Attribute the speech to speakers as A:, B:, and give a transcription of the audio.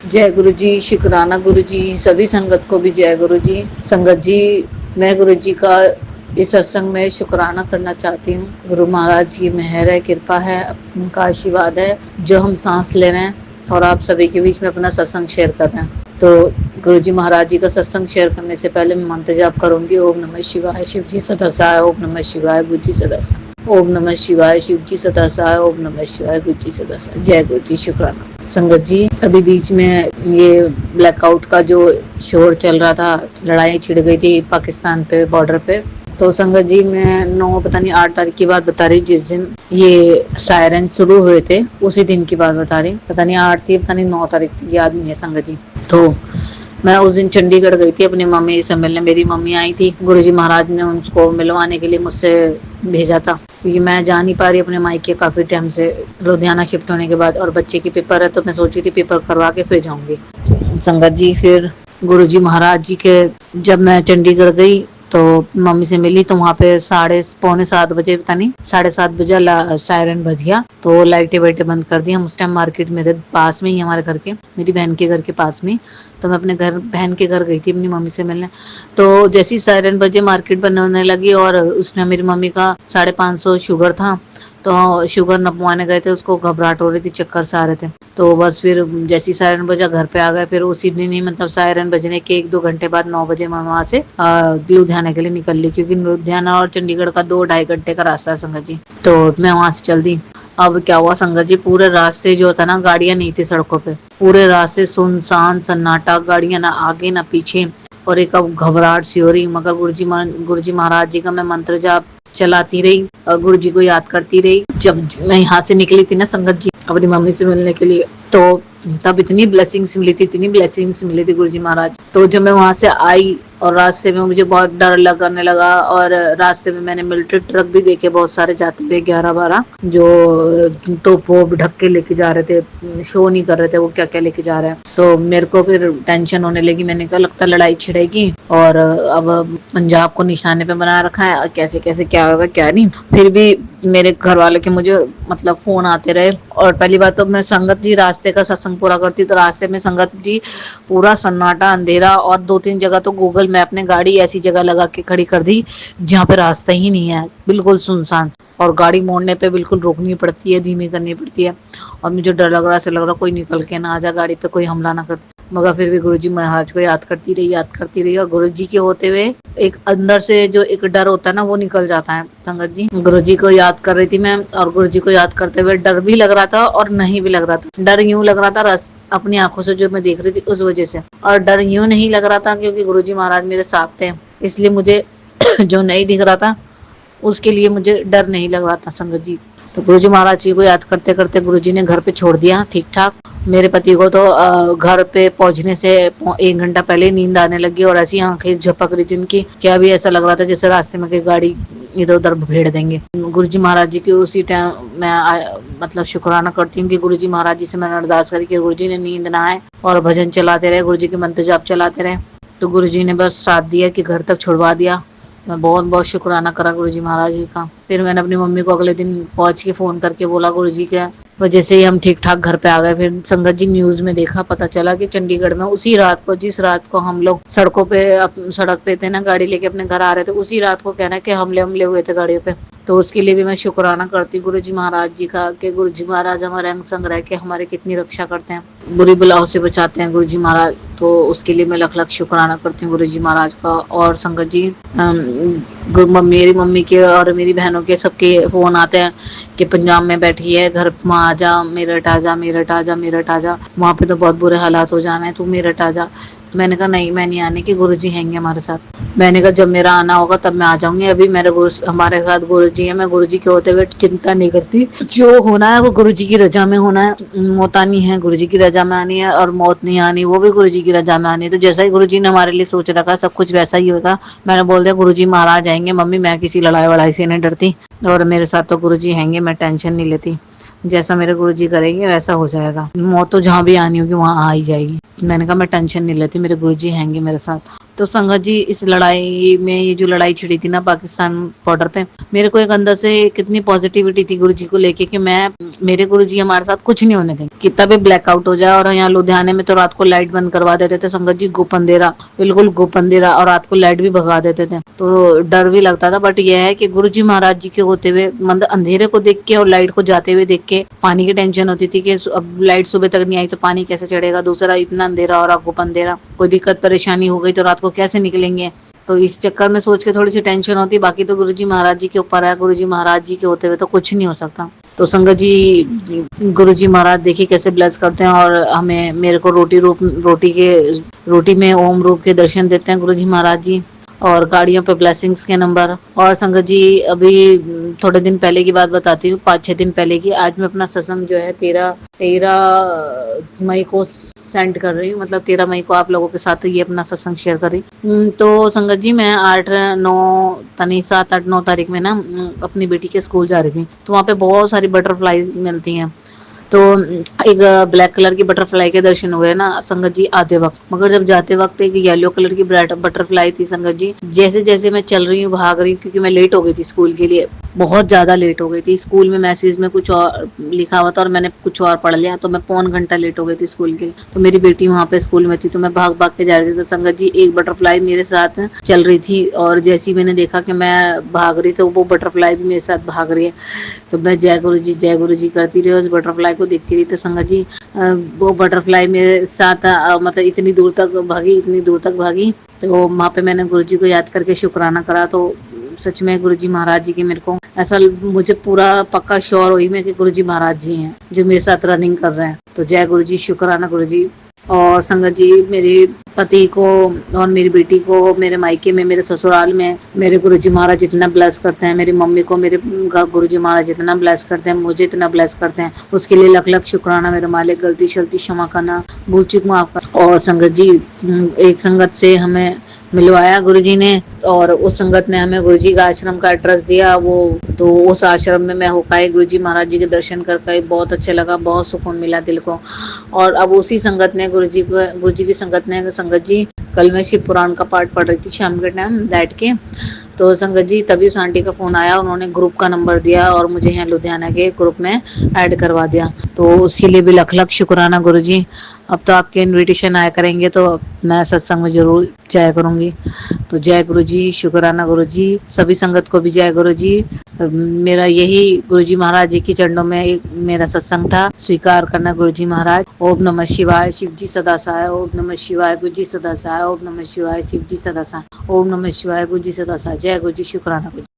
A: जय गुरु जी, शुक्राना गुरु जी, सभी संगत को भी जय गुरु जी। संगत जी, मैं गुरु जी का इस सत्संग में शुक्राना करना चाहती हूँ। गुरु महाराज की मेहर है, कृपा है, उनका आशीर्वाद है जो हम सांस ले रहे हैं और आप सभी के बीच में अपना सत्संग शेयर कर रहे हैं। तो गुरु जी महाराज जी का सत्संग शेयर करने से पहले मैं मंत्र जाप करूंगी। ओम नमः शिवाय, शिव जी सदा सहाय। ओम नमः शिवाय, गुरु जी सदा सहाय। ओम नमः शिवाय, शिव जी सदा सहाय। ओम नमः शिवाय, गुरु जी सदा सहाय। जय गुरु जी, शुक्राना। संगत जी, अभी बीच में ये ब्लैकआउट का जो शोर चल रहा था, लड़ाई छिड़ गई थी पाकिस्तान पे बॉर्डर पे। तो संगत जी, मैं 9 पता नहीं 8 तारीख की बात बता रही, जिस दिन ये सायरन शुरू हुए थे उसी दिन की बात बता रही। पता नहीं 8 थी, पता नहीं 9 तारीख थी, याद नहीं है संगत जी। तो मैं उस दिन चंडीगढ़ गई थी अपनी मम्मी से मिलने। मेरी मम्मी आई थी, गुरुजी महाराज ने उनको मिलवाने के लिए मुझसे भेजा था, क्योंकि मैं जा नहीं पा रही अपने मायके काफी टाइम से लुधियाना शिफ्ट होने के बाद, और बच्चे की पेपर है तो मैं सोची थी पेपर करवा के फिर जाऊंगी। संगत जी, फिर गुरुजी महाराज जी के जब मैं चंडीगढ़ गई तो मम्मी से मिली, तो वहाँ पे 6:45 बजे, पता नहीं 7:30 बजे सायरन बज गया। तो लाइटें वाइटें बंद कर दी। हम उस टाइम मार्केट में थे, पास में ही हमारे घर के, मेरी बहन के घर के पास में। तो मैं अपने घर बहन के घर गई थी अपनी मम्मी से मिलने। तो जैसे ही सायरन बजे मार्केट बंद होने लगी, और उसने मेरी मम्मी का 550 शुगर था, तो शुगर नपवाने गए थे, उसको घबराहट हो रही थी, चक्कर से आ रहे थे। तो बस फिर जैसी सायरन बजा घर पे आ गए। फिर उसी दिन ही मतलब सायरन बजने के 1-2 घंटे बाद 9 बजे मैं वहां से लुधियाना के लिए निकल ली, क्योंकि लुधियाना और चंडीगढ़ का 2-2.5 घंटे का रास्ता है संगत जी। तो मैं वहां से चल दी। अब क्या हुआ संगत जी, पूरे रास्ते जो था ना, गाड़ियां नहीं थी सड़कों पे, पूरे रास्ते सुनसान सन्नाटा, गाड़ियां ना आगे ना पीछे, और एक अब घबराहट सी हो रही। मगर गुरुजी महाराज जी का मैं मंत्र जाप चलाती रही और गुरु जी को याद करती रही। जब मैं यहाँ से निकली थी ना संगत जी अपनी मम्मी से मिलने के लिए, तो तब इतनी ब्लेसिंग्स मिली थी, इतनी ब्लेसिंग्स मिली थी गुरु जी महाराज। तो जब मैं वहां से आई और रास्ते में मुझे बहुत डर लगने लगा, और रास्ते में मैंने मिलिट्री ट्रक भी देखे बहुत सारे जाते हुए, 11-12, जो तोप वोप ढक के लेके जा रहे थे, शो नहीं कर रहे थे वो क्या क्या लेके जा रहे हैं। तो मेरे को फिर टेंशन होने लगी। मैंने कहा लगता लड़ाई छिड़ेगी, और अब पंजाब को निशाने पे बना रखा है, कैसे कैसे क्या होगा क्या नहीं। फिर भी मेरे घर वाले के मुझे मतलब फोन आते रहे। और पहली बात तो मैं संगत जी रास्ते का सत्संग पूरा करती, तो रास्ते में संगत जी पूरा सन्नाटा अंधेरा, और 2-3 जगह तो गूगल मैप ने गाड़ी ऐसी जगह लगा के खड़ी कर दी जहाँ पे रास्ता ही नहीं है, बिल्कुल सुनसान। और गाड़ी मोड़ने पे बिल्कुल रोकनी पड़ती है, धीमी करनी पड़ती है। और मुझे डर लग रहा, ऐसे लग रहा कोई निकल के ना आ जा, गाड़ी पे कोई हमला ना कर। मगर फिर भी गुरुजी महाराज को याद करती रही। और गुरुजी के होते हुए एक अंदर से जो एक डर होता है ना, वो निकल जाता है संगत जी। गुरुजी को याद कर रही थी मैं, और गुरुजी को याद करते हुए डर भी लग रहा था और नहीं भी लग रहा था। डर यूं लग रहा था अपनी आंखों से जो मैं देख रही थी उस वजह से, और डर यूं नहीं लग रहा था क्योंकि गुरुजी महाराज मेरे साथ थे, इसलिए मुझे जो नहीं दिख रहा था उसके लिए मुझे डर नहीं लग रहा था संगत जी। तो गुरुजी महाराज जी को याद करते करते गुरुजी ने घर पे छोड़ दिया ठीक ठाक। मेरे पति को तो घर पे पहुंचने से 1 घंटा पहले नींद आने लगी, और ऐसी आंखें झपक रही थी उनकी, क्या भी ऐसा लग रहा था जैसे रास्ते में कोई गाड़ी इधर उधर भेड़ देंगे। गुरुजी महाराज जी की उसी टाइम मैं मतलब शुक्राना करती हूँ कि गुरुजी महाराज जी से मैंने अरदास करी कि गुरुजी ने नींद ना आए और भजन चलाते रहे, गुरुजी के मंत्र जाप चलाते रहे। तो गुरुजी ने बस साथ दिया कि घर तक छुड़वा दिया। मैं बहुत बहुत शुक्राना करा गुरुजी महाराज जी का। फिर मैंने अपनी मम्मी को अगले दिन पहुंच के फोन करके बोला गुरुजी के वजह से ही हम ठीक ठाक घर पे आ गए। फिर संगत जी न्यूज में देखा, पता चला कि चंडीगढ़ में उसी रात को, जिस रात को हम लोग सड़कों पे सड़क पे थे ना, गाड़ी लेके अपने घर आ रहे थे, उसी रात को कहना है कि हमले हुए थे गाड़ियों पे। तो उसके लिए भी मैं शुक्राना करती गुरुजी महाराज जी का कि गुरुजी महाराज हमारे अंग संग रह के हमारे कितनी रक्षा करते हैं, बुरी बुलाओं से बचाते हैं गुरुजी महाराज। तो उसके लिए मैं लख लख शुक्राना करती हूँ गुरुजी महाराज का। और संगत जी, मेरी मम्मी के और मेरी बहनों के सबके फोन आते हैं कि पंजाब में बैठी है, घर वहाँ आ जा, मेरठ आ जा, मेरठ आ जा, मेरठ आ जा, वहाँ पे तो बहुत बुरे हालात हो जाना है, तू मेरठ आ जा। मैंने कहा नहीं, मैं नहीं आने की, गुरुजी हैंगे हमारे साथ। मैंने कहा जब मेरा आना होगा तब मैं आ जाऊंगी, अभी मेरे हमारे साथ गुरुजी है, मैं गुरुजी के होते हुए चिंता नहीं करती। जो होना है वो गुरुजी की रजा में होना है। मौत आनी है गुरुजी की रजा में आनी है, और मौत नहीं आनी वो भी गुरुजी की रजा में आनी है। तो जैसा ही गुरुजी ने हमारे लिए सोच रखा सब कुछ वैसा ही होगा। मैंने बोल दिया गुरुजी महाराज आएंगे मम्मी, मैं किसी लड़ाई वड़ाई से नहीं डरती, और मेरे साथ तो गुरुजी हैंगे, मैं टेंशन नहीं लेती। जैसा मेरे गुरुजी करेंगे वैसा हो जाएगा, मौत तो जहाँ भी आनी होगी वहाँ आ ही जाएगी। मैंने कहा मैं टेंशन नहीं लेती, मेरे गुरुजी हैंगे मेरे साथ। तो संगत जी इस लड़ाई में, ये जो लड़ाई छिड़ी थी ना पाकिस्तान बॉर्डर पे, मेरे को एक अंदर से कितनी पॉजिटिविटी थी गुरुजी को लेके कि मैं, मेरे गुरुजी हमारे साथ कुछ नहीं होने देंगे, कितना भी ब्लैकआउट हो जाए। और यहाँ लुधियाने में तो रात को लाइट बंद करवा देते थे संगत जी, गुप अंधेरा, बिल्कुल गुप अंधेरा, और रात को लाइट भी भगा देते थे, तो डर भी लगता था। बट यह है कि गुरुजी महाराज जी के होते हुए, मतलब अंधेरे को देख के और लाइट को जाते हुए देख के पानी की टेंशन होती थी कि अब लाइट सुबह तक नहीं आई तो पानी कैसे चढ़ेगा, दूसरा इतना अंधेरा और गुप अंधेरा, कोई दिक्कत परेशानी हो गई तो रात को कैसे निकलेंगे, तो इस चक्कर में सोच के थोड़ी सी टेंशन होती। बाकी तो गुरुजी महाराज जी के ऊपर है, गुरुजी महाराज जी के होते हुए तो कुछ नहीं हो सकता। तो संगत जी गुरुजी महाराज देखिए कैसे ब्लेस करते हैं, और हमें, मेरे को रोटी में ओम रूप के दर्शन देते हैं गुरुजी महाराज जी, और गाड़ियों पे ब्लेसिंग्स के नंबर। और संगत जी अभी थोड़े दिन पहले की बात बताती हूँ, 5-6 दिन पहले की। आज मैं अपना सत्संग जो है 13 मई को सेंड कर रही हूँ, मतलब 13 मई को आप लोगों के साथ ये अपना सत्संग शेयर कर रही हूँ। तो संगत जी मैं 7-8-9 तारीख में ना अपनी बेटी के स्कूल जा रही थी, तो वहाँ पे बहुत सारी बटरफ्लाईज मिलती हैं। तो एक ब्लैक कलर की बटरफ्लाई के दर्शन हुए ना संगत जी आते वक्त, मगर जब जाते वक्त एक येलो कलर की बटरफ्लाई थी संगत जी। जैसे जैसे मैं चल रही हूँ, भाग रही हूँ, क्योंकि मैं लेट हो गई थी स्कूल के लिए, बहुत ज्यादा लेट हो गई थी। स्कूल में मैसेज में कुछ और लिखा हुआ था और मैंने कुछ और पढ़ लिया, तो मैं पौन घंटा लेट हो गई थी स्कूल के लिए। तो मेरी बेटी वहाँ पे स्कूल में थी, तो मैं भाग भाग के जा रही थी। तो संगत जी एक बटरफ्लाई मेरे साथ चल रही थी, और जैसे ही मैंने देखा कि मैं भाग रही, तो वो बटरफ्लाई भी मेरे साथ भाग रही है। तो मैं जय गुरु जी करती रही, उस बटरफ्लाई को देखती रही। तो संगत जी वो बटरफ्लाई मेरे साथ मतलब इतनी दूर तक भागी। तो वहाँ पे मैंने गुरु जी को याद करके शुक्राना करा। तो सच में गुरु जी महाराज जी की मेरे को ऐसा, मुझे पूरा पक्का श्योर हुई मैं कि गुरु जी महाराज जी हैं जो मेरे साथ रनिंग कर रहे हैं। तो जय गुरु जी, शुक्राना गुरु जी। और संगत जी मेरे पति को और मेरी बेटी को मेरे मायके में, मेरे ससुराल में मेरे गुरुजी महाराज इतना ब्लेस करते हैं। मेरी मम्मी को मेरे गुरुजी महाराज इतना ब्लेस करते हैं, मुझे इतना ब्लेस करते हैं, उसके लिए लख लख शुक्राना मेरे मालिक। गलती शलती क्षमा करना, भूल चूक माफ कर। और संगत जी एक संगत से हमें मिलवाया गुरुजी ने, और उस संगत ने हमें गुरुजी का आश्रम का एड्रेस दिया। वो तो उस आश्रम में मैं होकर गुरुजी महाराज जी के दर्शन करके बहुत अच्छा लगा, बहुत सुकून मिला दिल को। और अब उसी संगत ने गुरुजी की संगत ने, संगत जी कल मैं शिव पुराण का पाठ पढ़ रही थी शाम के टाइम बैठ के। तो संगत जी तभी उस आंटी का फोन आया, उन्होंने ग्रुप का नंबर दिया और मुझे यहाँ लुधियाना के ग्रुप में ऐड करवा दिया। तो उसके लिए भी लख लख शुक्राना गुरुजी। अब तो आपके इनविटेशन आया करेंगे तो मैं सत्संग में जरूर जाया करूंगी। तो जय गुरु जी, शुक्राना गुरु जी, सभी संगत को भी जय गुरु जी। मेरा यही गुरु जी महाराज जी के चरणों में एक मेरा सत्संग था, स्वीकार करना गुरु जी महाराज। ओम नमः शिवाय, शिव जी सदा सहाय। ओम नमः शिवाय, गुरु जी सदा सहाय। ओम नमः शिवाय, शिव जी सदा सहाय। ओम नमः शिवाय, गुरु जी सदा सहाय। जय गुरु जी, शुक्राना गुरु जी।